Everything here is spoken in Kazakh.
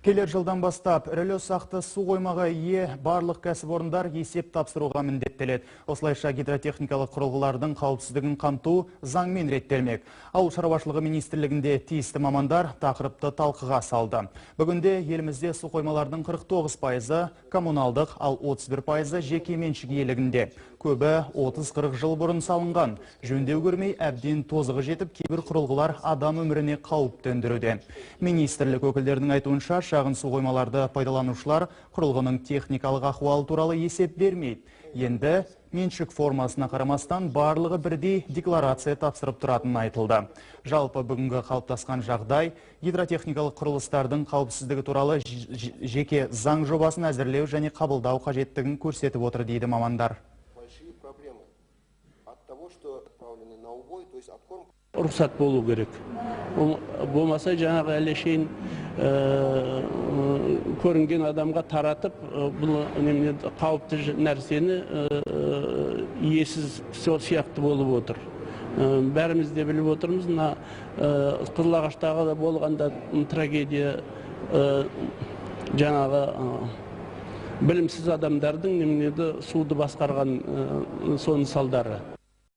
Келер жылдан бастап ірілі-ұсақты су қоймаға ие барлық кәсіпорындар есеп тапсыруға міндеттеледі. Осылайша гидротехникалық құрылғылардың қауіпсіздігін қамту заңмен реттелмек. Ауыл шаруашылығы министрлігінде тиісті мамандар тақырыпты талқыға салды. Бүгінде елімізде су қоймалардың 49%, коммуналдық, ал 31% жеке меншік иелігінде. Көбі 30-40 жыл бұрын салынған. Жөндеу көрмей әбден тозығы жетіп, кейбір құрылғылар адам өміріне қауіп төндіруде. Министрлік өкілдерінің айтуынша, шағын су қоймаларды пайдаланушылар құрылғының техникалық ахуалы туралы есеп бермейді. Енді меншік формасына қарамастан барлығы бірдей декларация тапсырып тұратыны айтылды. Жалпы бүгінгі қалыптасқан жағдай гидротехникалық құрылыстардың қауіпсіздігі туралы жеке заң жобасын әзірлеу және қабылдау қажеттігін көрсетіп отыр дейді мамандар. Рұқсат болу керек. Болмаса жаңағы әлешейін көрінген адамға таратып, бұл қауіпті нәрсені иесіз сол сияқты болып отыр. Бәріміз де біліп отырмыз, Қызылағаштағы болғанда трагедия жаңағы білімсіз адамдардың суды басқарған соның салдары.